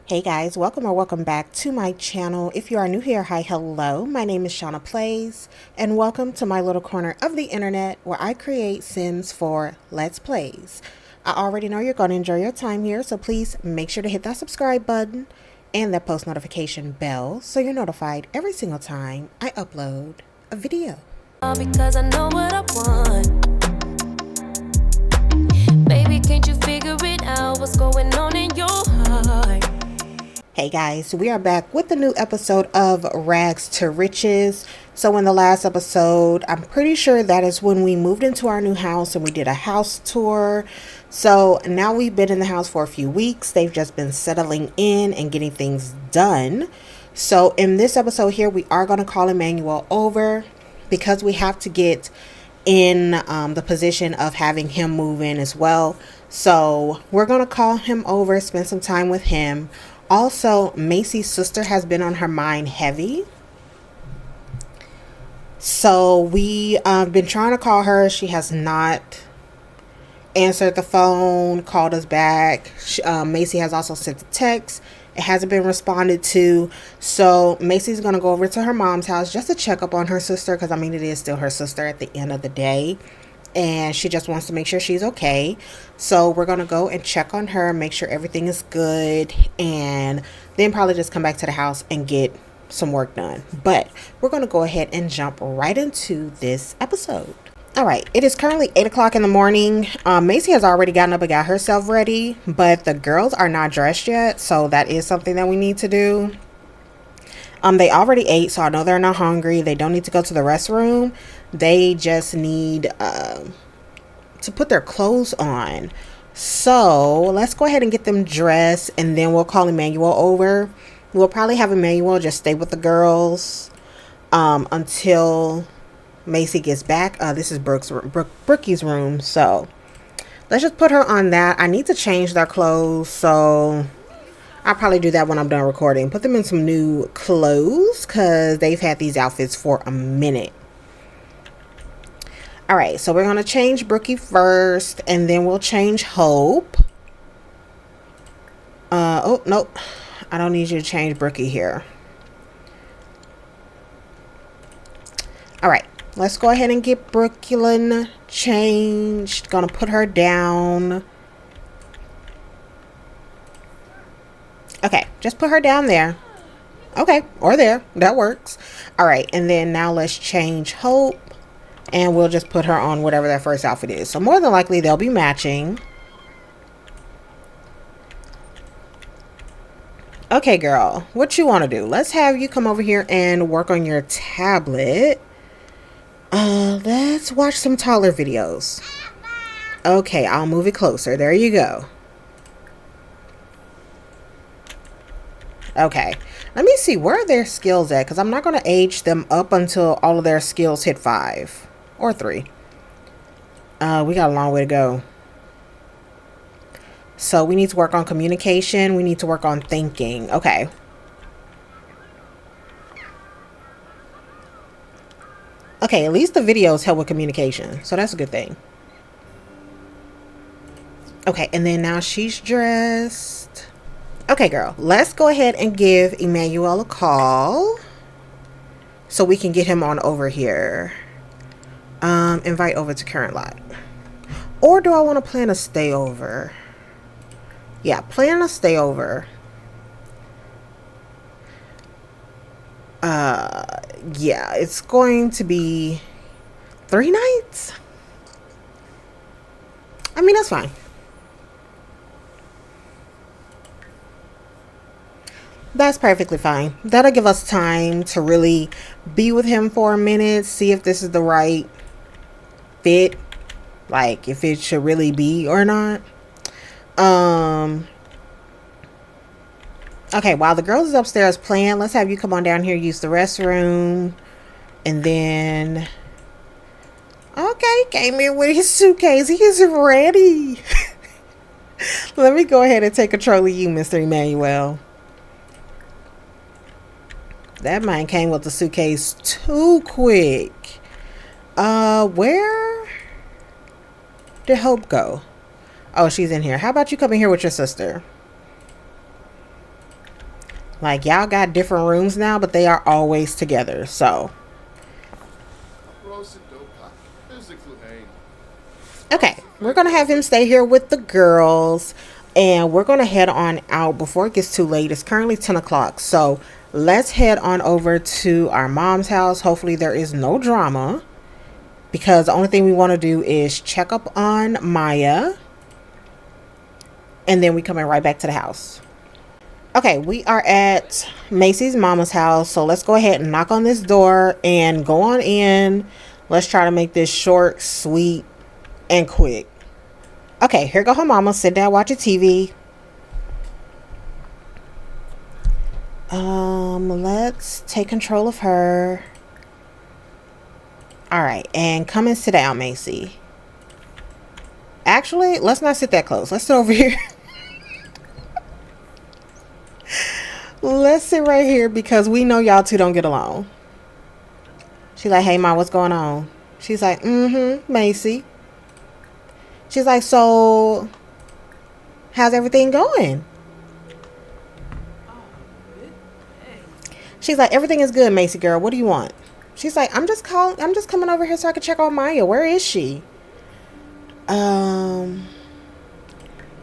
Hey guys, welcome or welcome back to my channel. If you are new here, hi, hello. My name is Shauna Plays, and welcome to my little corner of the internet where I create Sims for Let's Plays. I already know you're going to enjoy your time here, so please make sure to hit that subscribe button and that post notification bell so you're notified every single time I upload a video. Because I know what I want. Baby, can't you figure it out? What's going on in your heart? Hey guys, we are back with a new episode of Rags to Riches. So in the last episode, I'm pretty sure that is when we moved into our new house and we did a house tour. So now we've been in the house for a few weeks. They've just been settling in and getting things done. So in this episode here, we are going to call Emmanuel over because we have to get in the position of having him move in as well. So we're going to call him over, spend some time with him. Also, Macy's sister has been on her mind heavy. So we been trying to call her. She has not answered the phone, called us back. Macy has also sent a text. It hasn't been responded to. So Macy's going to go over to her mom's house just to check up on her sister. Because, I mean, it is still her sister at the end of the day. And she just wants to make sure she's okay. So we're going to go and check on her, make sure everything is good, and then probably just come back to the house and get some work done. But we're going to go ahead and jump right into this episode. All right, it is currently 8 o'clock in the morning. Macy has already gotten up and got herself ready, but the girls are not dressed yet. So that is something that we need to do. They already ate, so I know they're not hungry. They don't need to go to the restroom. They just need to put their clothes on. So let's go ahead and get them dressed, and then we'll call Emmanuel over. We'll probably have Emmanuel just stay with the girls until Macy gets back. This is Brookie's room, so let's just put her on that. I need to change their clothes, so I'll probably do that when I'm done recording. Put them in some new clothes because they've had these outfits for a minute. All right, so we're going to change Brookie first, and then we'll change Hope. Oh, nope. I don't need you to change Brookie here. All right, let's go ahead and get Brooklyn changed. Going to put her down. Okay, just put her down there. Okay, or there. That works. All right, and then now let's change Hope. And we'll just put her on whatever that first outfit is. So more than likely, they'll be matching. Okay, girl. What you want to do? Let's have you come over here and work on your tablet. Let's watch some taller videos. Okay, I'll move it closer. There you go. Okay. Let me see. Where are their skills at? Because I'm not going to age them up until all of their skills hit 5. Or 3. We got a long way to go. So we need to work on communication. We need to work on thinking. Okay. Okay, at least the videos help with communication. So that's a good thing. Okay, and then now she's dressed. Okay, girl. Let's go ahead and give Emmanuel a call. So we can get him on over here. Invite over to current lot. Or do I want to plan a stay over? Yeah, plan a stay over. Yeah, it's going to be 3 nights. I mean, that's fine. That's perfectly fine. That'll give us time to really be with him for a minute, see if this is the right fit, like if it should really be or not. Okay, while the girls is upstairs playing, let's have you come on down here, use the restroom, and then okay, came in with his suitcase. He is ready. Let me go ahead and take control of you, Mr. Emmanuel. That man came with the suitcase too quick. Where did Hope go? Oh, she's in here. How about you come in here with your sister? Like, y'all got different rooms now, but they are always together. So, okay, we're going to have him stay here with the girls. And we're going to head on out before it gets too late. It's currently 10 o'clock. So, let's head on over to our mom's house. Hopefully, there is no drama. Because the only thing we want to do is check up on Maya. And then we coming right back to the house. Okay, we are at Macy's mama's house. So let's go ahead and knock on this door and go on in. Let's try to make this short, sweet, and quick. Okay, here go her mama. Sit down, watch your TV. Let's take control of her. Alright, and come and sit down, Macy. Actually, let's not sit that close. Let's sit over here. Let's sit right here because we know y'all two don't get along. She's like, hey, Ma, what's going on? She's like, Macy. She's like, so, how's everything going? She's like, everything is good, Macy girl. What do you want? She's like, I'm just coming over here so I can check on Maya. Where is she? I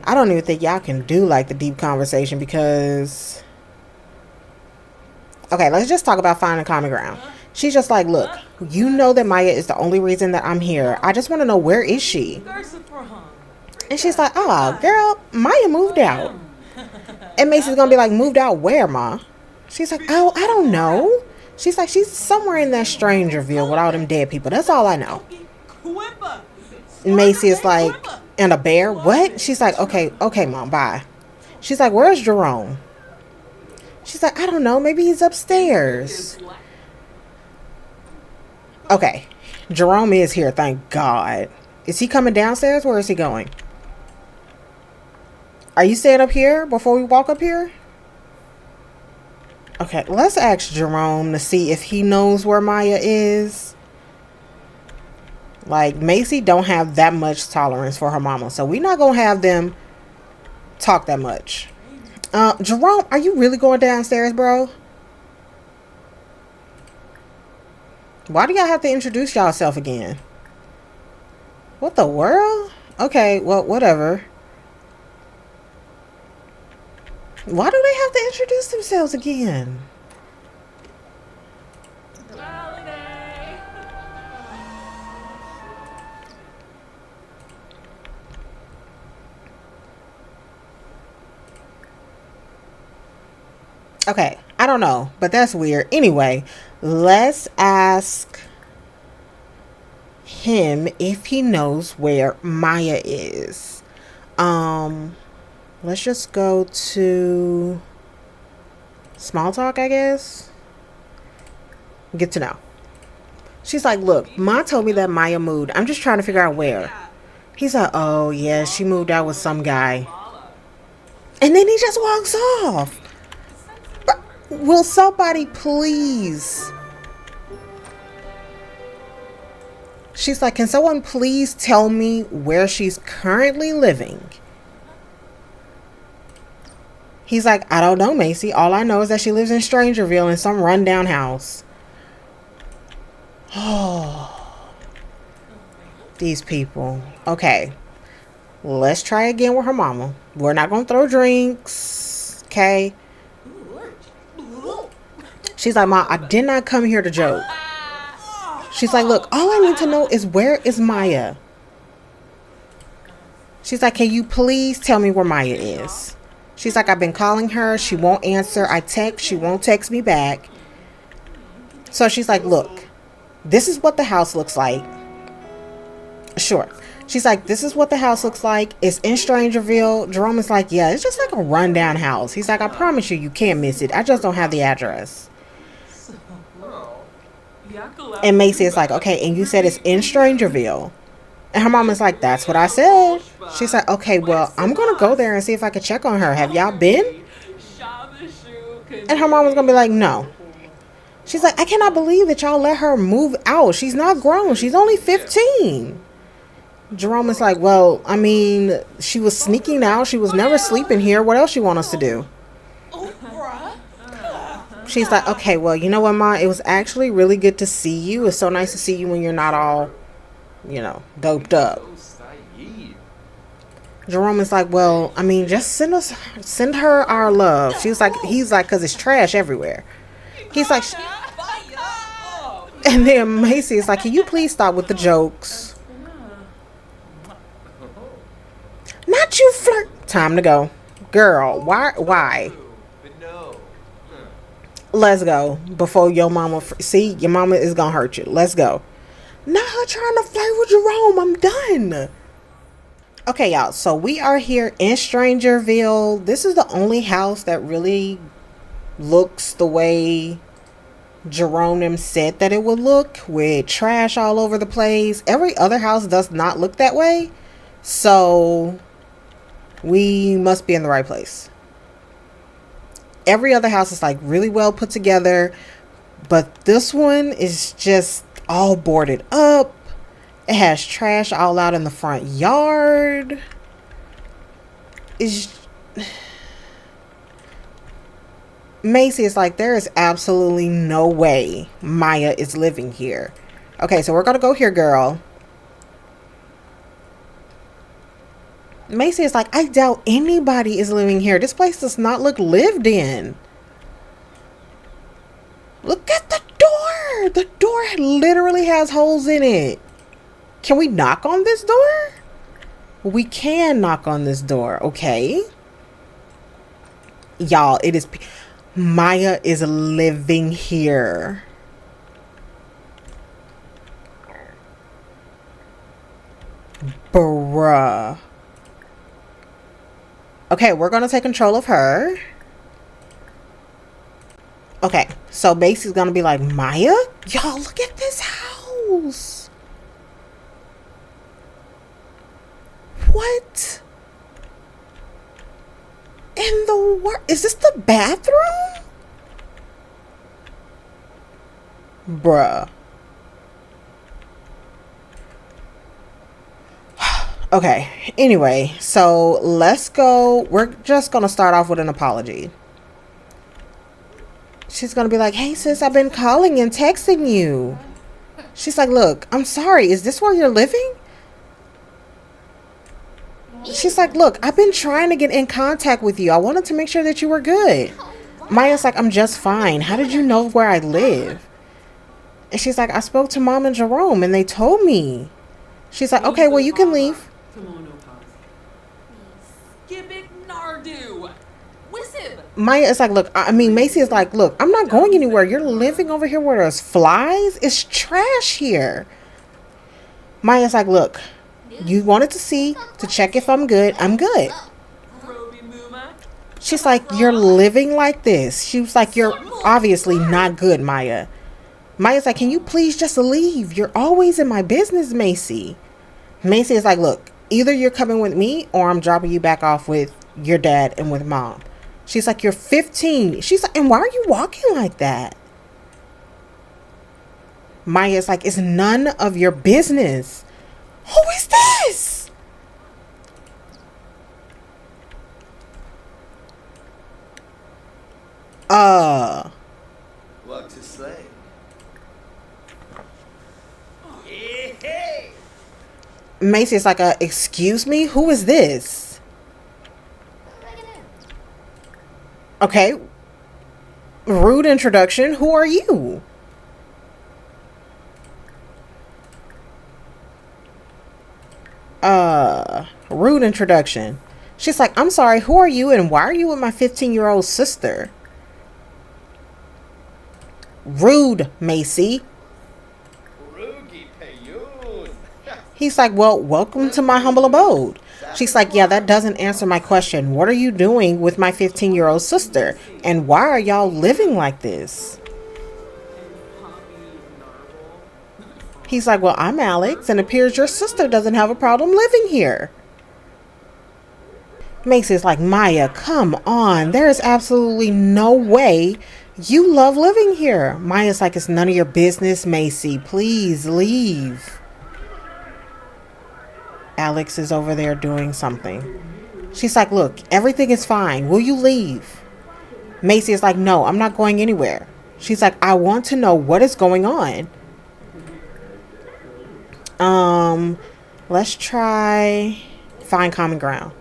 don't even think y'all can do like the deep conversation because... Okay, let's just talk about finding common ground. She's just like, look, you know that Maya is the only reason that I'm here. I just want to know, where is she? And she's like, oh, girl, Maya moved out. And Macy's going to be like, moved out where, Ma? She's like, oh, I don't know. She's like, she's somewhere in that Strangerville with all them dead people. That's all I know. Macy is like, and a bear? What? She's like, okay, Mom, bye. She's like, where's Jerome? She's like, I don't know. Maybe he's upstairs. Okay. Jerome is here, thank God. Is he coming downstairs? Where is he going? Are you staying up here before we walk up here? Okay, let's ask Jerome to see if he knows where Maya is. Like, Macy don't have that much tolerance for her mama. So we're not going to have them talk that much. Jerome, are you really going downstairs, bro? Why do y'all have to introduce yourself again? What the world? Okay, well, whatever. Why do they have to introduce themselves again? Okay, I don't know, but that's weird. Anyway, let's ask him if he knows where Maya is. Let's just go to small talk, I guess. Get to know. She's like, look, Ma told me that Maya moved. I'm just trying to figure out where. He's like, oh, yeah, she moved out with some guy. And then he just walks off. Will somebody please? She's like, can someone please tell me where she's currently living? He's like, I don't know, Macy. All I know is that she lives in Strangerville in some rundown house. Oh, these people. Okay, let's try again with her mama. We're not going to throw drinks, okay? She's like, Ma, I did not come here to joke. She's like, look, all I need to know is where is Maya? She's like, can you please tell me where Maya is? She's like, I've been calling her. She won't answer. I text. She won't text me back. So she's like, look, this is what the house looks like. Sure. She's like, this is what the house looks like. It's in Strangerville. Jerome is like, yeah, it's just like a rundown house. He's like, I promise you, you can't miss it. I just don't have the address. And Macy is like, okay, and you said it's in Strangerville. And her mom is like, that's what I said. She's like, okay, well, I'm going to go there and see if I can check on her. Have y'all been? And her mom was going to be like, no. She's like, I cannot believe that y'all let her move out. She's not grown. She's only 15. Jerome is like, well, I mean, she was sneaking out. She was never sleeping here. What else you want us to do? She's like, okay, well, you know what, Ma? It was actually really good to see you. It's so nice to see you when you're not all, doped up. Jerome is like, well, I mean, just send her our love. He's like, cause it's trash everywhere. He's like, and then Macy is like, can you please stop with the jokes? Not you flirt. Time to go. Girl, why? Let's go. Before your mama, see, your mama is gonna hurt you. Let's go. Not her trying to flirt with Jerome. I'm done. Okay, y'all. So we are here in Strangerville. This is the only house that really looks the way Jerome said that it would look, with trash all over the place. Every other house does not look that way. So we must be in the right place. Every other house is like really well put together, but this one is just all boarded up. It has trash all out in the front yard. Macy is like, there is absolutely no way Maya is living here. Okay, so we're gonna go here, girl. Macy is like, I doubt anybody is living here. This place does not look lived in. Look at the door. The door literally has holes in it. Can we knock on this door? We can knock on this door, okay? Y'all, it is... Maya is living here. Bruh. Okay, we're gonna take control of her. Okay, so Macy's gonna be like, Maya? Y'all, look at this house. What? In the world? Is this the bathroom? Bruh. Okay, anyway, so let's go. We're just gonna start off with an apology. She's gonna be like, hey sis, I've been calling and texting you. She's like, look, I'm sorry, is this where you're living? She's like, look, I've been trying to get in contact with you. I wanted to make sure that you were good. Maya's like, I'm just fine. How did you know where I live? And she's like, I spoke to Mom and Jerome and they told me. She's like, okay, well, you can leave. Maya is like, look, Macy is like, look, I'm not going anywhere. You're living over here where there's flies. It's trash here. Maya's like, look, you wanted to check if I'm good. I'm good. She's like, you're living like this. She was like, you're obviously not good, Maya. Maya's like, can you please just leave? You're always in my business, Macy. Macy is like, look, either you're coming with me or I'm dropping you back off with your dad and with Mom. She's like, you're 15. She's like, and why are you walking like that? Maya's like, it's none of your business. Who is this? What to say? Macy is like, excuse me? Who is this? Okay. Rude introduction. Who are you? Rude introduction. She's like, I'm sorry, who are you and why are you with my 15-year-old sister? Rude, Macy. He's like, well, welcome to my humble abode. She's like, yeah, that doesn't answer my question. What are you doing with my 15-year-old sister? And why are y'all living like this? He's like, well, I'm Alex, and it appears your sister doesn't have a problem living here. Macy's like, Maya, come on. There is absolutely no way you love living here. Maya's like, it's none of your business, Macy. Please leave. Alex is over there doing something. She's like, look, everything is fine. Will you leave? Macy is like, no, I'm not going anywhere. She's like, I want to know what is going on. Let's try find common ground.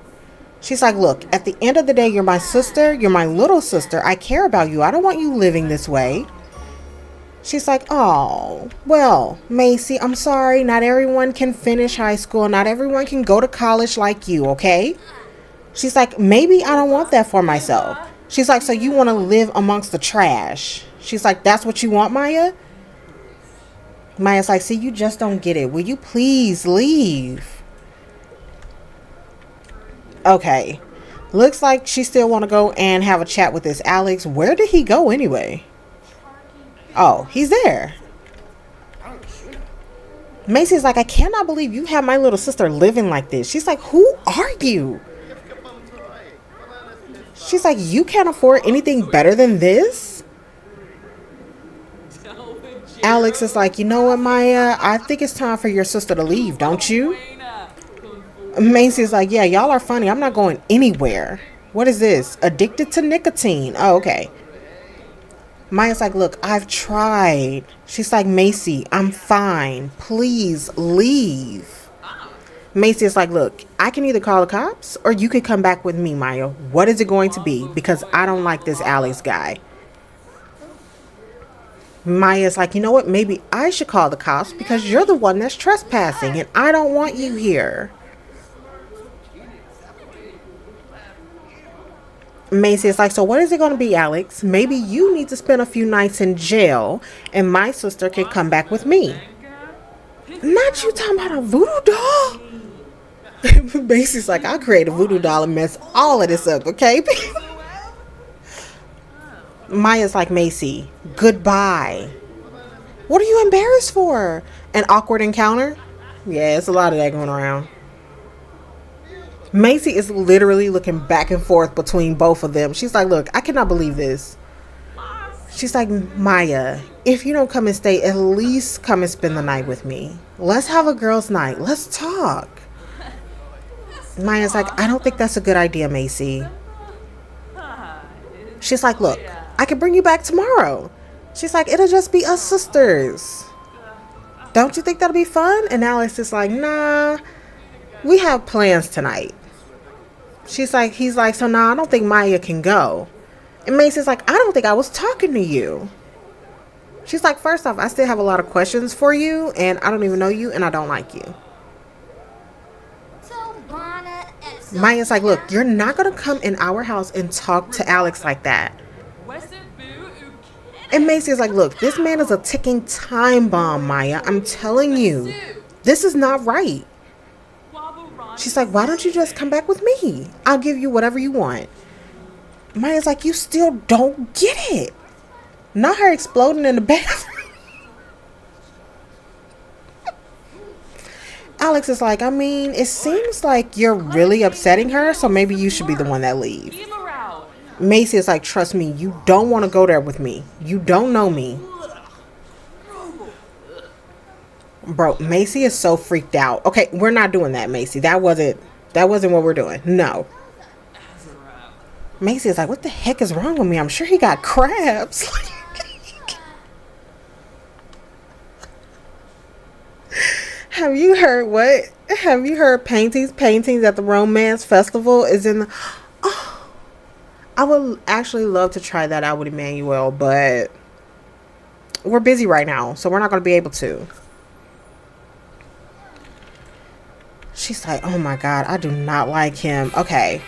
She's like, look, at the end of the day, you're my sister. You're my little sister. I care about you. I don't want you living this way. She's like, oh, well, Macy, I'm sorry. Not everyone can finish high school. Not everyone can go to college like you, okay? She's like, maybe I don't want that for myself. She's like, so you want to live amongst the trash? She's like, that's what you want, Maya? Maya's like, see, you just don't get it. Will you please leave? Okay. Looks like she still want to go and have a chat with this Alex. Where did he go anyway? Oh, he's there. Macy's like, I cannot believe you have my little sister living like this. She's like, who are you? She's like, you can't afford anything better than this? Alex is like, you know what, Maya? I think it's time for your sister to leave, don't you? Macy's like, yeah, y'all are funny. I'm not going anywhere. What is this? Addicted to nicotine. Oh, okay. Maya's like, look, I've tried. She's like, Macy, I'm fine. Please leave. Macy is like, look, I can either call the cops or you could come back with me, Maya. What is it going to be? Because I don't like this Alex guy. Maya's like, you know what? Maybe I should call the cops because you're the one that's trespassing and I don't want you here. Macy is like, so what is it going to be, Alex? Maybe you need to spend a few nights in jail and my sister can come back with me. Not you talking about a voodoo doll? Macy's like, I'll create a voodoo doll and mess all of this up, okay? Maya's like, Macy, goodbye. What are you embarrassed for? An awkward encounter? Yeah, it's a lot of that going around. Macy is literally looking back and forth between both of them. She's like, look, I cannot believe this. She's like, Maya, if you don't come and stay, at least come and spend the night with me. Let's have a girls' night. Let's talk. Maya's like, I don't think that's a good idea, Macy. She's like, look, I can bring you back tomorrow. She's like, it'll just be us sisters. Don't you think that'll be fun? And Alex is like, nah, we have plans tonight. He's like, so nah, I don't think Maya can go. And Macy's like, I don't think I was talking to you. She's like, first off, I still have a lot of questions for you, and I don't even know you, and I don't like you. Maya's like, look, you're not going to come in our house and talk to Alex like that. And Macy's like, look, this man is a ticking time bomb, Maya. I'm telling you, this is not right. She's like, why don't you just come back with me? I'll give you whatever you want. Maya's like, you still don't get it. Not her exploding in the bathroom. Alex is like, I mean, it seems like you're really upsetting her, so maybe you should be the one that leaves. Macy is like, trust me, you don't want to go there with me. You don't know me. Bro, Macy is so freaked out. Okay, we're not doing that, Macy. That wasn't what we're doing. No. Macy is like, what the heck is wrong with me? I'm sure he got crabs. Have you heard what? Have you heard paintings at the romance festival is in the... Oh, I would actually love to try that out with Emmanuel, but we're busy right now, so we're not going to be able to. She's like, oh my God, I do not like him. Okay.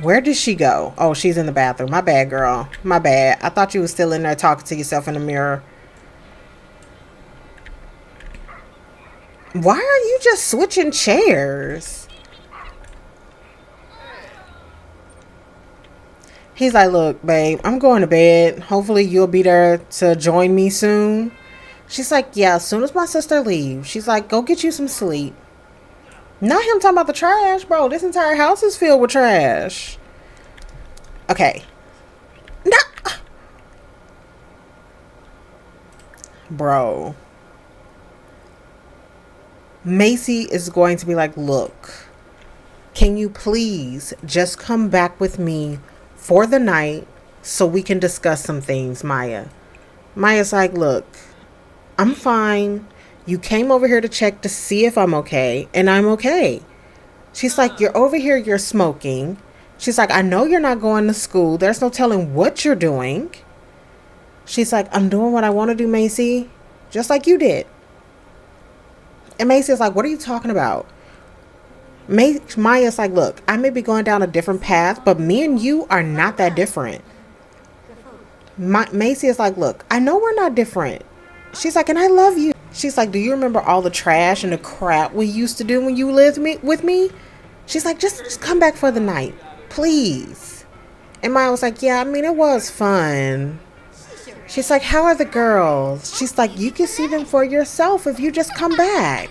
Where did she go? Oh, she's in the bathroom. My bad, girl. My bad. I thought you was still in there talking to yourself in the mirror. Why are you just switching chairs? He's like, look, babe, I'm going to bed. Hopefully you'll be there to join me soon. She's like, yeah, as soon as my sister leaves. She's like, go get you some sleep. Not him talking about the trash, bro. This entire house is filled with trash. Okay. No. Bro. Macy is going to be like, look, can you please just come back with me for the night so we can discuss some things, Maya. Maya's like, look, I'm fine. You came over here to check to see if I'm okay, and I'm okay. She's like, you're over here, you're smoking. She's like, I know you're not going to school. There's no telling what you're doing. She's like, I'm doing what I want to do, Macy. Just like you did. And Macy's like, what are you talking about? Maya's like, look, I may be going down a different path, but me and you are not that different. Macy is like, look, I know we're not different. She's like, and I love you. She's like, do you remember all the trash and the crap we used to do when you lived with me? She's like, just come back for the night, please. And Maya was like, yeah, I mean, it was fun. She's like, how are the girls? She's like, you can see them for yourself if you just come back.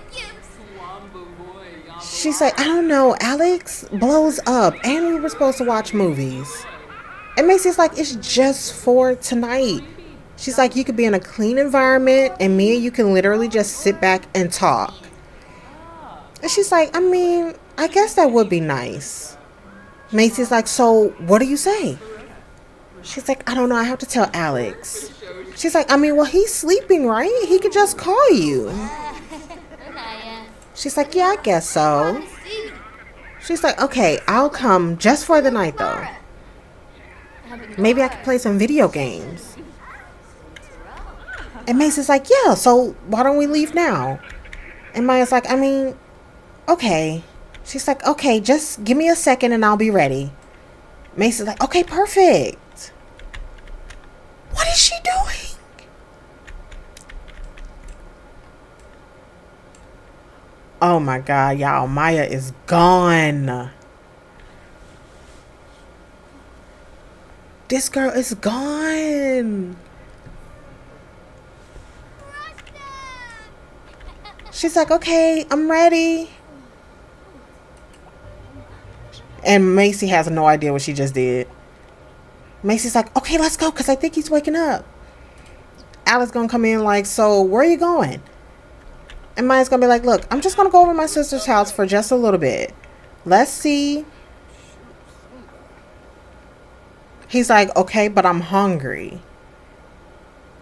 She's like, I don't know, Alex blows up and we were supposed to watch movies. And Macy's like, it's just for tonight. She's like, you could be in a clean environment and me and you can literally just sit back and talk. And she's like, I mean, I guess that would be nice. Macy's like, so what do you say? She's like, I don't know, I have to tell Alex. She's like, I mean, well, he's sleeping, right? He could just call you. She's like, yeah, I guess so. She's like, okay, I'll come just for the night though. Maybe I could play some video games. And Macy's like, yeah, so why don't we leave now? And Maya's like, I mean, okay. She's like, okay, just give me a second and I'll be ready. Macy's like, okay, perfect. What is she doing? Oh my God, y'all, Maya is gone. This girl is gone. She's like, okay, I'm ready. And Macy has no idea what she just did. Macy's like, okay, let's go, because I think he's waking up. Alex gonna come in like, so where are you going? And Maya's gonna be like, look, I'm just gonna go over to my sister's house for just a little bit. Let's see. He's like, okay, but I'm hungry.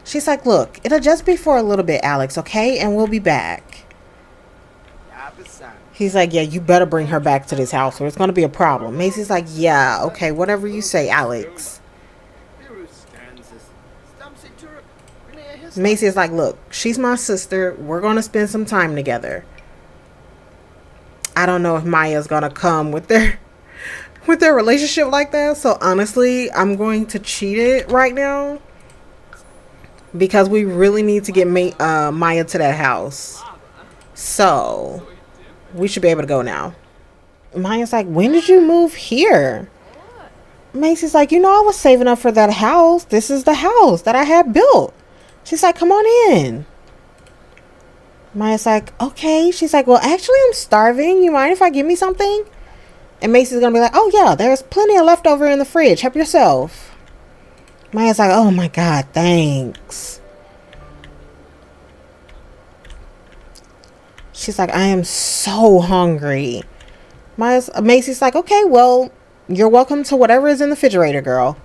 She's like, look, it'll just be for a little bit, Alex, okay? And we'll be back. He's like, yeah, you better bring her back to this house or it's going to be a problem. Macy's like, yeah, okay, whatever you say, Alex. Macy's like, look, she's my sister. We're going to spend some time together. I don't know if Maya's going to come with their relationship like that. So honestly, I'm going to cheat it right now. Because we really need to get Maya to that house. So we should be able to go now. Maya's like, when did you move here? Macy's like, I was saving up for that house. This is the house that I had built. She's like, come on in. Maya's like, okay. She's like, well, actually, I'm starving. You mind if I give me something? And Macy's going to be like, oh, yeah, there's plenty of leftover in the fridge. Help yourself. Maya's like, oh, my God, thanks. She's like, I am so hungry. Macy's like, okay, well, you're welcome to whatever is in the refrigerator, girl.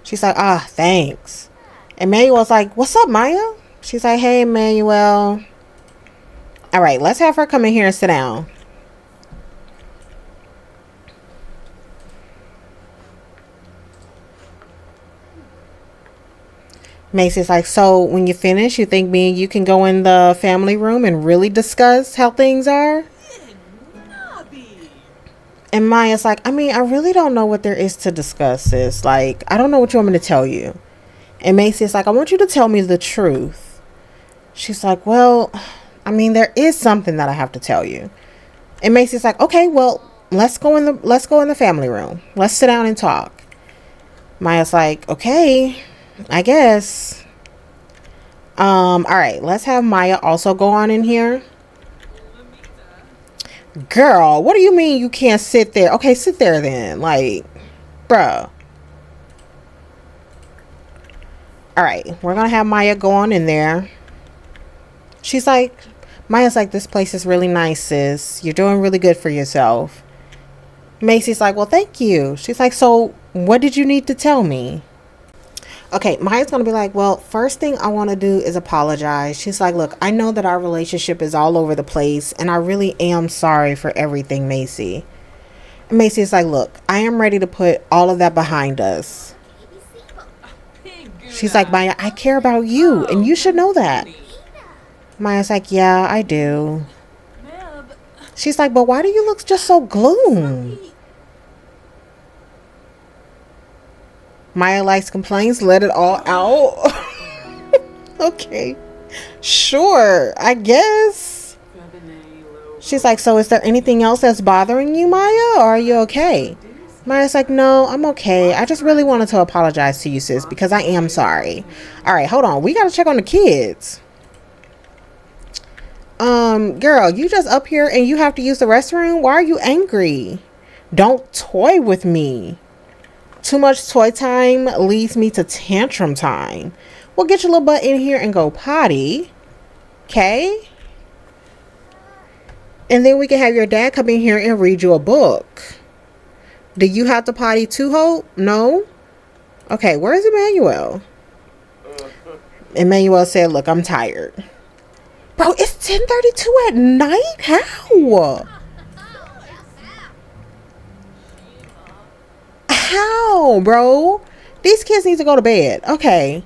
She's like, ah, thanks. And Manuel's like, what's up, Maya? She's like, hey, Manuel. All right, let's have her come in here and sit down. Macy's like, so when you finish, you think me and you can go in the family room and really discuss how things are? And Maya's like, I mean, I really don't know what there is to discuss, sis. Like, I don't know what you want me to tell you. And Macy's like, I want you to tell me the truth. She's like, well, I mean, there is something that I have to tell you. And Macy's like, okay, well, let's go in the family room. Let's sit down and talk. Maya's like, okay, I guess. All right, let's have Maya also go on in here. Girl, what do you mean you can't sit there? Okay, sit there then. Like, bruh. All right, we're gonna have Maya go on in there. She's like, Maya's like, this place is really nice, sis. You're doing really good for yourself. Macy's like, well, thank you. She's like, so What did you need to tell me? Okay, Maya's gonna be like, well, first thing I want to do is apologize. She's like, look, I know that our relationship is all over the place, and I really am sorry for everything, Macy. And Macy is like, look, I am ready to put all of that behind us. She's like, Maya, I care about you, and you should know that. Maya's like, yeah, I do. She's like, but why do you look just so gloom? Maya likes complaints, let it all out. Okay. Sure, I guess. She's like, so is there anything else that's bothering you, Maya? Or are you okay? Maya's like, no, I'm okay. I just really wanted to apologize to you, sis, because I am sorry. All right, hold on. We got to check on the kids. Girl, you just up here and you have to use the restroom? Why are you angry? Don't toy with me. Too much toy time leads me to tantrum time. Well, get your little butt in here and go potty. Okay? And then we can have your dad come in here and read you a book. Do you have to potty too, Hope? No? Okay, where's Emmanuel? Emmanuel said, look, I'm tired. Bro, it's 10:32 at night? How? How, bro? These kids need to go to bed. Okay.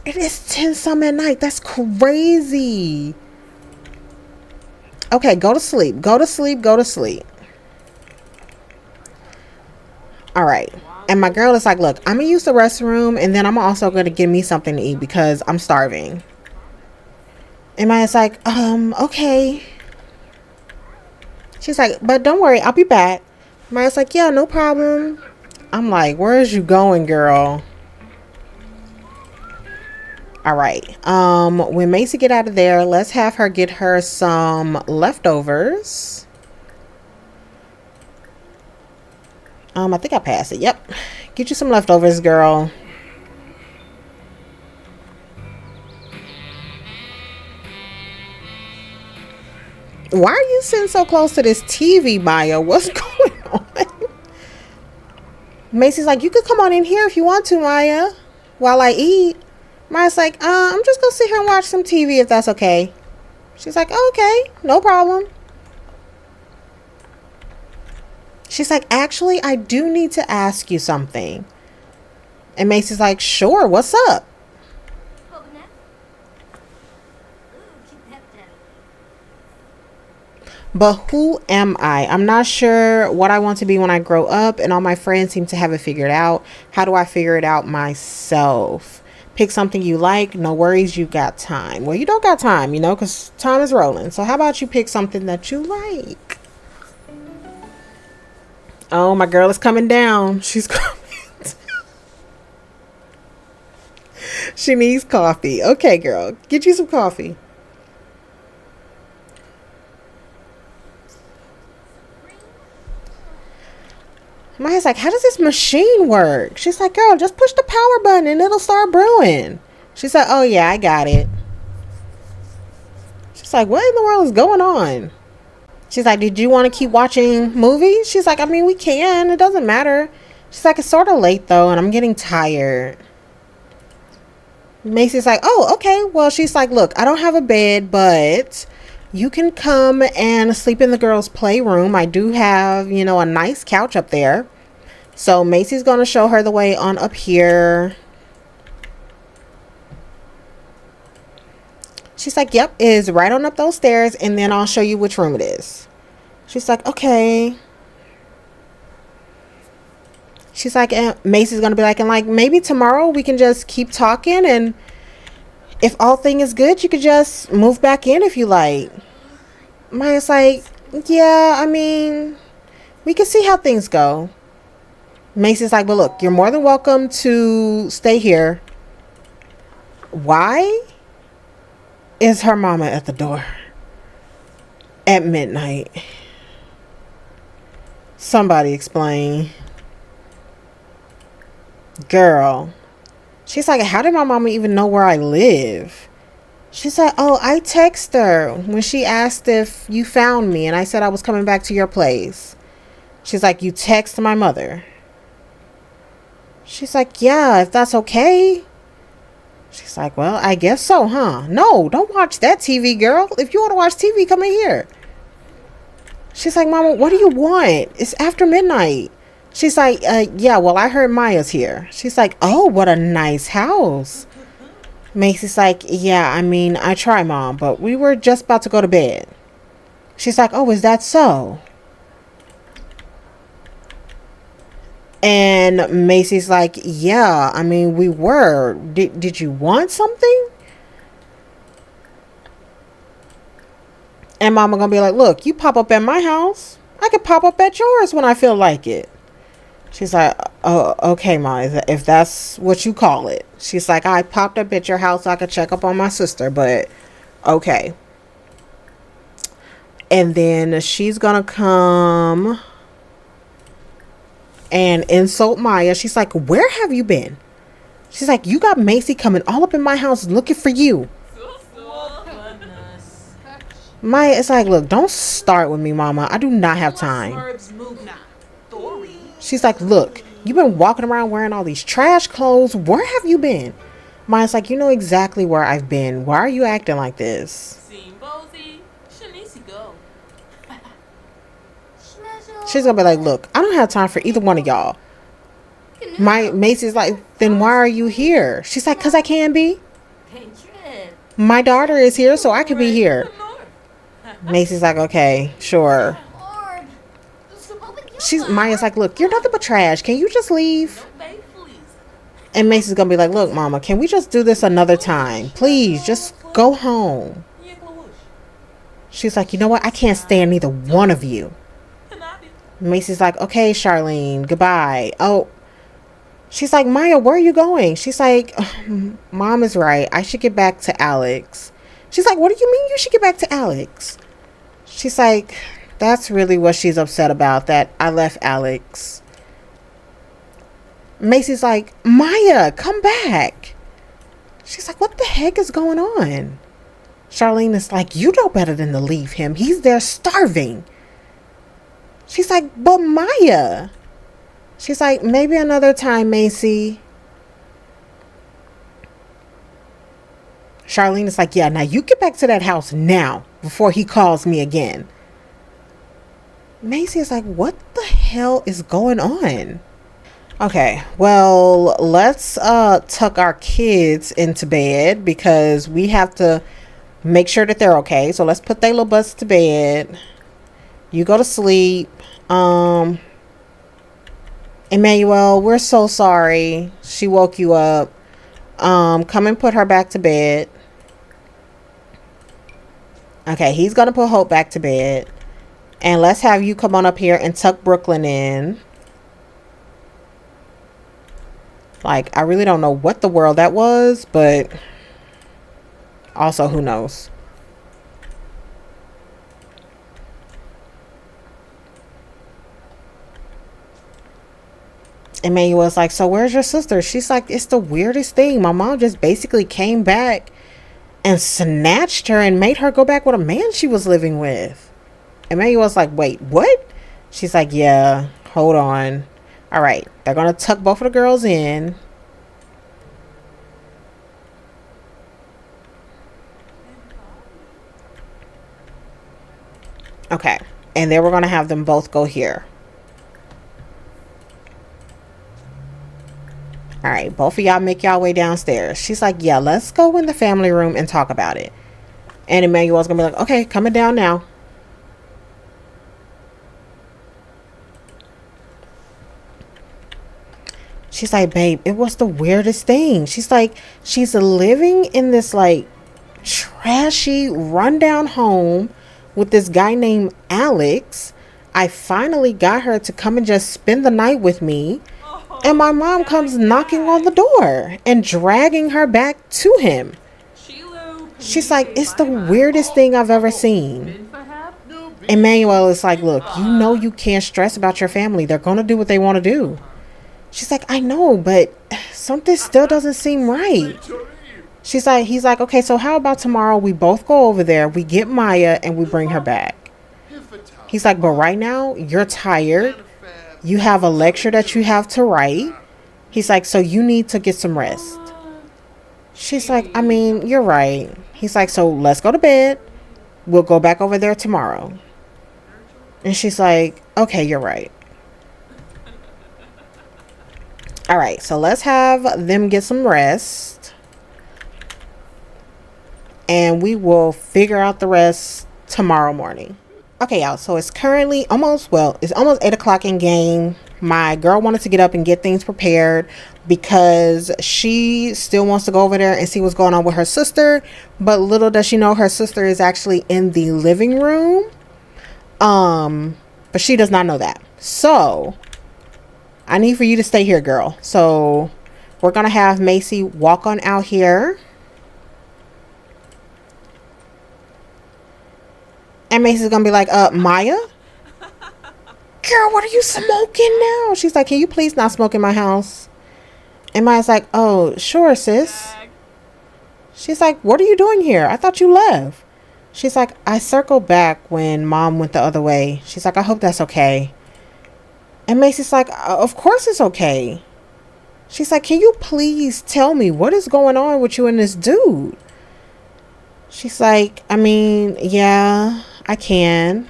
It is 10 some at night. That's crazy. Okay, go to sleep. Go to sleep. Go to sleep. All right. And my girl is like, look, I'm going to use the restroom, and then I'm also going to get me something to eat because I'm starving. And Maya's like, okay. She's like, but don't worry, I'll be back. Maya's like, yeah, no problem. I'm like, where is you going, girl? All right. When Macy get out of there, let's have her get her some leftovers. I think I passed it. Yep. Get you some leftovers, girl. Why are you sitting so close to this TV, Maya? What's going on? Macy's like, you could come on in here if you want to, Maya, while I eat. Maya's like, I'm just gonna sit here and watch some TV if that's okay. She's like, oh, okay, no problem. She's like, actually, I do need to ask you something. And Macy's like, sure, what's up? But who am I? I'm not sure what I want to be when I grow up, and all my friends seem to have it figured out. How do I figure it out myself? Pick something you like. No worries, you got time. Well, you don't got time, you know, because time is rolling. So how about you pick something that you like? Oh, my girl is coming down. She's coming. She needs coffee. Okay, girl. Get you some coffee. Maya's like, how does this machine work? She's like, girl, just push the power button and it'll start brewing. She's like, oh, yeah, I got it. She's like, what in the world is going on? She's like, did you want to keep watching movies? She's like, I mean, we can. It doesn't matter. She's like, it's sort of late, though, and I'm getting tired. Macy's like, oh, okay. Well, she's like, look, I don't have a bed, but you can come and sleep in the girls' playroom. I do have, you know, a nice couch up there. So Macy's going to show her the way on up here. She's like, yep, it's right on up those stairs, and then I'll show you which room it is. She's like, okay. She's like, Macy's going to be like, and like, maybe tomorrow we can just keep talking, and if all thing is good, you could just move back in if you like. Maya's like, yeah, I mean, we can see how things go. Macy's like, but look, you're more than welcome to stay here. Why is her mama at the door at midnight? Somebody explain. Girl. She's like, how did my mama even know where I live? She's like, oh, I text her when she asked if you found me, and I said I was coming back to your place. She's like, you text my mother. She's like, yeah, if that's okay. She's like, well, I guess so, huh? No, don't watch that TV, girl. If you want to watch TV, come in here. She's like, Mama, what do you want? It's after midnight. She's like, yeah, well, I heard Maya's here. She's like, oh, what a nice house. Macy's like, yeah, I mean, I try, Mom, but we were just about to go to bed. She's like, oh, is that so? And Macy's like, yeah, I mean, we were. Did you want something? And Mama gonna be like, look, you pop up at my house. I could pop up at yours when I feel like it. She's like, oh, okay, Ma, if that's what you call it. She's like, I popped up at your house so I could check up on my sister, but okay. And then she's gonna come and insult Maya. She's like, where have you been? She's like, you got Macy coming all up in my house looking for you. Maya is like, look, don't start with me, Mama. I do not have time. She's like, look, you've been walking around wearing all these trash clothes. Where have you been? Maya's like, you know exactly where I've been. Why are you acting like this? She's gonna be like, look, I don't have time for either one of y'all. Macy's like, then why are you here? She's like, because I can be. My daughter is here, so I can be here. Macy's like, okay, sure. Maya's like, look, you're nothing but trash. Can you just leave? And Macy's gonna be like, look, Mama, can we just do this another time? Please, just go home. She's like, you know what? I can't stand neither one of you. Macy's like, okay, Charlene, goodbye. Oh, she's like, Maya, where are you going? She's like, Mom is right. I should get back to Alex. She's like, what do you mean you should get back to Alex? She's like, that's really what she's upset about, that I left Alex. Macy's like, Maya, come back. She's like, what the heck is going on? Charlene is like, you know better than to leave him. He's there starving. She's like, but Maya. She's like, maybe another time, Macy. Charlene is like, yeah, now you get back to that house now before he calls me again. Macy is like, what the hell is going on? Okay, well, let's tuck our kids into bed because we have to make sure that they're okay. So let's put their little butts to bed. You go to sleep. Emmanuel, we're so sorry. She woke you up. Come and put her back to bed. Okay, he's gonna put Hope back to bed. And let's have you come on up here and tuck Brooklyn in. Like, I really don't know what the world that was, but also, who knows? Emmanuel's like, so where's your sister? She's like, it's the weirdest thing. My mom just basically came back and snatched her and made her go back with a man she was living with. Emmanuel's like, wait, what? She's like, yeah, hold on. All right, they're going to tuck both of the girls in. Okay, and then we're going to have them both go here. All right, both of y'all make y'all way downstairs. She's like, yeah, let's go in the family room and talk about it. And Emmanuel's going to be like, okay, coming down now. She's like, babe, it was the weirdest thing. She's like, she's living in this like trashy rundown home with this guy named Alex. I finally got her to come and just spend the night with me. And my mom comes knocking on the door and dragging her back to him. She's like, it's the weirdest thing I've ever seen. Emmanuel is like, look, you know you can't stress about your family. They're going to do what they want to do. She's like, I know, but something still doesn't seem right. He's like, okay, so how about tomorrow we both go over there, we get Maya, and we bring her back. He's like, but right now, you're tired. You have a lecture that you have to write. He's like, so you need to get some rest. She's like, I mean, you're right. He's like, so let's go to bed. We'll go back over there tomorrow. And she's like, okay, you're right. All right, so let's have them get some rest. And we will figure out the rest tomorrow morning. Okay, y'all, so it's currently it's almost 8 o'clock in game. My girl wanted to get up and get things prepared because she still wants to go over there and see what's going on with her sister. But little does she know, her sister is actually in the living room. But she does not know that. So I need for you to stay here, girl. So we're going to have Macy walk on out here. And Macy's going to be like, Maya? Girl, what are you smoking now? She's like, can you please not smoke in my house? And Maya's like, oh, sure, sis. She's like, what are you doing here? I thought you left. She's like, I circled back when mom went the other way. She's like, I hope that's okay. And Macy's like, of course it's okay. She's like, can you please tell me what is going on with you and this dude? She's like, I mean, yeah, I can.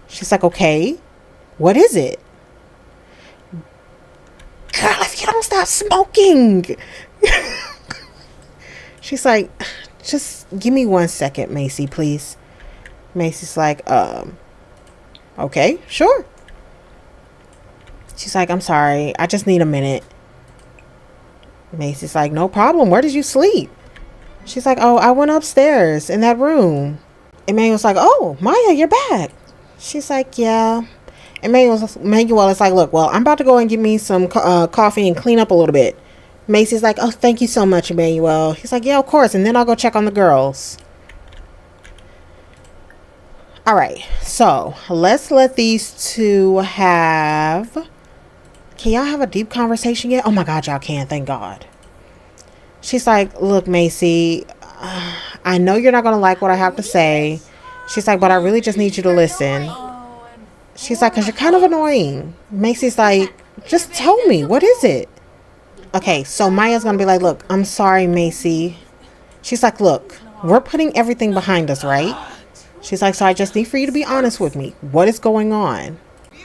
She's like, okay, what is it? Girl, if you don't stop smoking. She's like, just give me 1 second, Macy, please. Macy's like, okay, sure. She's like, I'm sorry, I just need a minute. Macy's like, no problem. Where did you sleep? She's like, oh, I went upstairs in that room. Emmanuel's like, oh, Maya, you're back. She's like, yeah. Emmanuel is like, look, well, I'm about to go and get me some coffee and clean up a little bit. Macy's like, oh, thank you so much, Emmanuel. He's like, yeah, of course. And then I'll go check on the girls. All right. So let's let these two have... Can y'all have a deep conversation yet? Oh my God, y'all can. Thank God. She's like, look, Macy, I know you're not going to like what I have to say. She's like, but I really just need you to listen. She's like, because you're kind of annoying. Macy's like, just tell me, what is it? Okay, so Maya's going to be like, look, I'm sorry, Macy. She's like, look, we're putting everything behind us, right? She's like, so I just need for you to be honest with me. What is going on?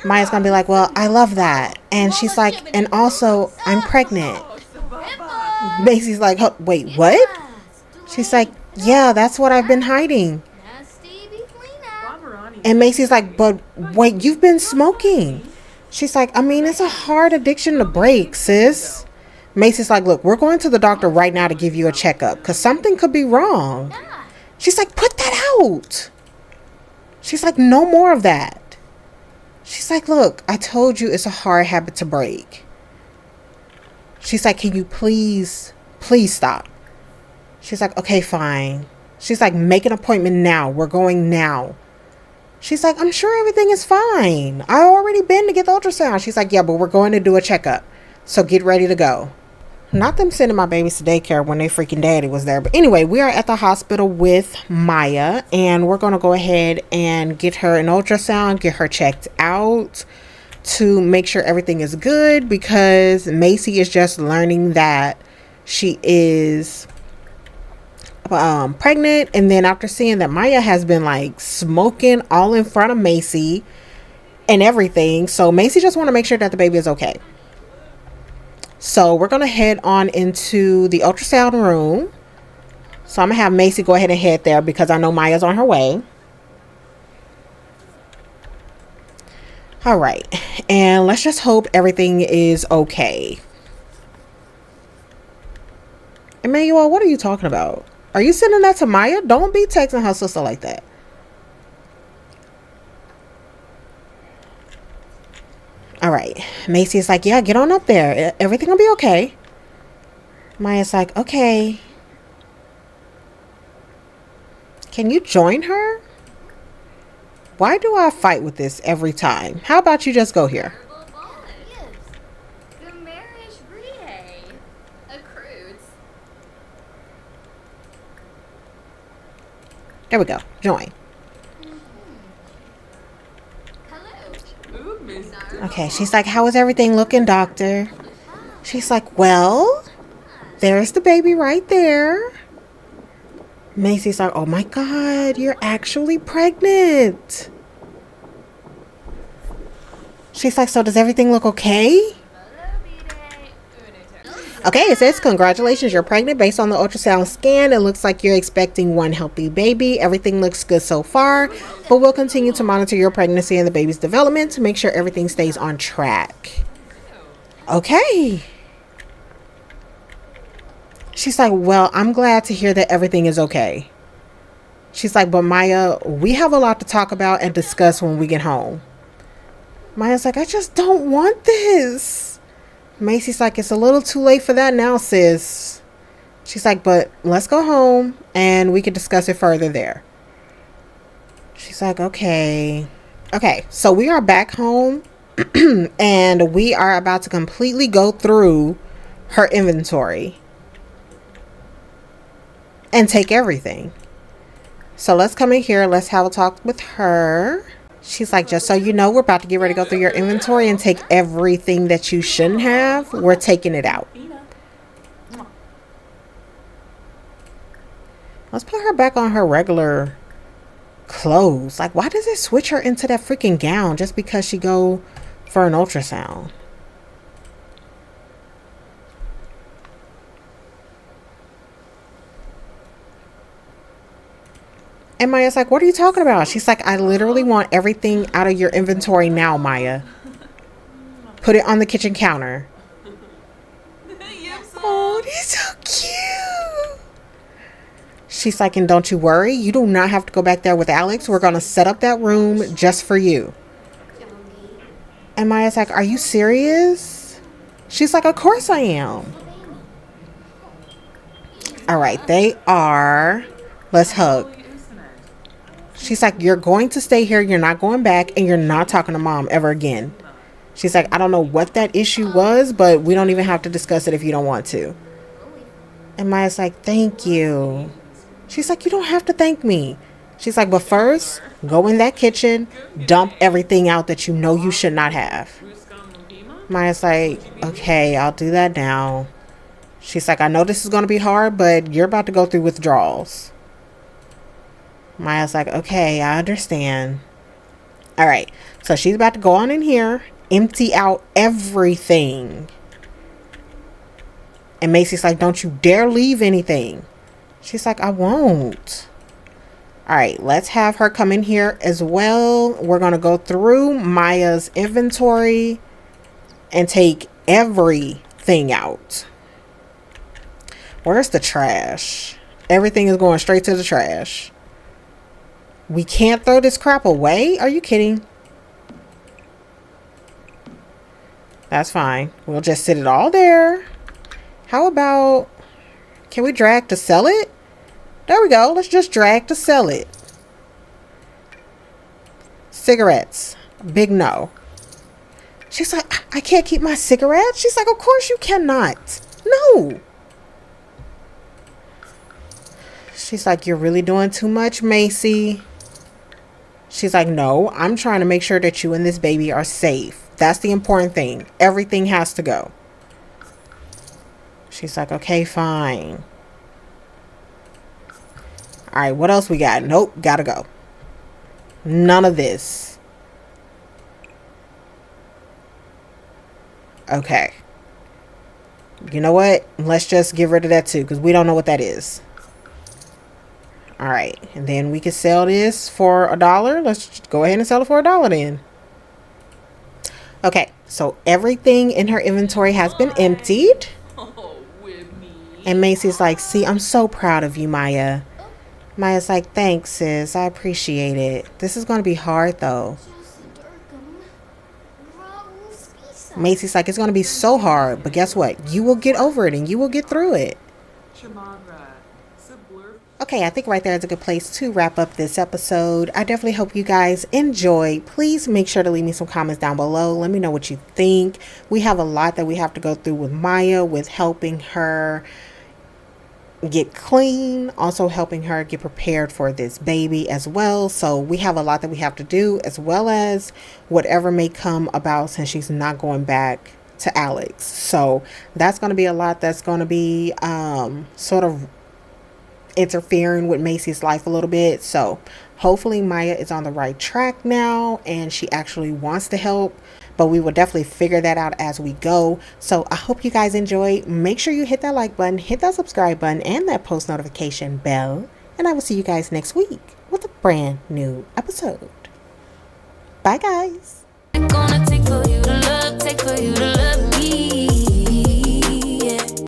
Maya's going to be like, well, I love that. And she's like, and also, I'm pregnant. Macy's like, oh, wait, what? She's like, yeah, that's what I've been hiding. And Macy's like, but wait, you've been smoking. She's like, I mean, it's a hard addiction to break, sis. Macy's like, look, we're going to the doctor right now to give you a checkup because something could be wrong. She's like, put that out. She's like, no more of that. She's like, look, I told you it's a hard habit to break. She's like, can you please stop? She's like, okay, fine. She's like, make an appointment now. We're going now. She's like, I'm sure everything is fine. I already been to get the ultrasound. She's like, yeah, but we're going to do a checkup. So get ready to go. Not them sending my babies to daycare when their freaking daddy was there. But anyway, we are at the hospital with Maya. And we're going to go ahead and get her an ultrasound. Get her checked out to make sure everything is good. Because Macy is just learning that she is pregnant. And then after seeing that Maya has been like smoking all in front of Macy and everything. So Macy just want to make sure that the baby is okay. So we're going to head on into the ultrasound room. So I'm going to have Macy go ahead and head there because I know Maya's on her way. All right. And let's just hope everything is okay. Emmanuel, what are you talking about? Are you sending that to Maya? Don't be texting her sister like that. All right. Macy is like, yeah, get on up there. Everything will be okay. Maya's like, okay. Can you join her? Why do I fight with this every time? How about you just go here? There we go. Join. Okay, she's like, how is everything looking, doctor? She's like, well, there's the baby right there. Macy's like, oh my God, you're actually pregnant. She's like, so does everything look okay? Okay, it says, congratulations, you're pregnant. Based on the ultrasound scan, it looks like you're expecting one healthy baby. Everything looks good so far, but we'll continue to monitor your pregnancy and the baby's development to make sure everything stays on track. Okay. She's like, well, I'm glad to hear that everything is okay. She's like, but Maya, we have a lot to talk about and discuss when we get home. Maya's like, I just don't want this. Macy's like, it's a little too late for that now, sis. She's like, but let's go home and we can discuss it further there. She's like, okay. Okay, so we are back home and we are about to completely go through her inventory and take everything. So let's come in here. Let's have a talk with her. She's like, just so you know, we're about to get ready to go through your inventory and take everything that you shouldn't have. We're taking it out. Let's put her back on her regular clothes. Like, why does it switch her into that freaking gown just because she go for an ultrasound? And Maya's like, what are you talking about? She's like, I literally want everything out of your inventory now, Maya. Put it on the kitchen counter. Oh, they're so cute. She's like, and don't you worry. You do not have to go back there with Alex. We're going to set up that room just for you. And Maya's like, are you serious? She's like, of course I am. All right, they are. Let's hug. She's like, you're going to stay here. You're not going back and you're not talking to mom ever again. She's like, I don't know what that issue was, but we don't even have to discuss it if you don't want to. And Maya's like, thank you. She's like, you don't have to thank me. She's like, but first, go in that kitchen, dump everything out that you know you should not have. Maya's like, okay, I'll do that now. She's like, I know this is going to be hard, but you're about to go through withdrawals. Maya's like, okay, I understand. All right, so she's about to go on in here, empty out everything. And Macy's like, don't you dare leave anything. She's like, I won't. All right, let's have her come in here as well. We're going to go through Maya's inventory and take everything out. Where's the trash? Everything is going straight to the trash. We can't throw this crap away? Are you kidding? That's fine. We'll just sit it all there. How about, can we drag to sell it? There we go. Let's just drag to sell it. Cigarettes. Big no. She's like, I can't keep my cigarettes. She's like, of course you cannot. No. She's like, you're really doing too much, Macy. She's like, no, I'm trying to make sure that you and this baby are safe. That's the important thing. Everything has to go. She's like, okay, fine. All right, what else we got? Nope, gotta go. None of this. Okay. You know what? Let's just get rid of that too, because we don't know what that is. All right, and then we can sell this for $1. Let's just go ahead and sell it for $1 then. Okay, so everything in her inventory has been emptied. And Macy's like, see, I'm so proud of you, Maya. Maya's like, thanks, sis. I appreciate it. This is going to be hard, though. Macy's like, it's going to be so hard. But guess what? You will get over it and you will get through it. Okay, I think right there is a good place to wrap up this episode. I definitely hope you guys enjoyed. Please make sure to leave me some comments down below. Let me know what you think. We have a lot that we have to go through with Maya, with helping her get clean, also helping her get prepared for this baby as well. So we have a lot that we have to do, as well as whatever may come about since she's not going back to Alex. So that's going to be a lot that's going to be sort of interfering with Macy's life a little bit. So hopefully Maya is on the right track now and she actually wants to help, but we will definitely figure that out as we go. So I hope you guys enjoy. Make sure you hit that like button, hit that subscribe button, and that post notification bell, and I will see you guys next week with a brand new episode. Bye guys.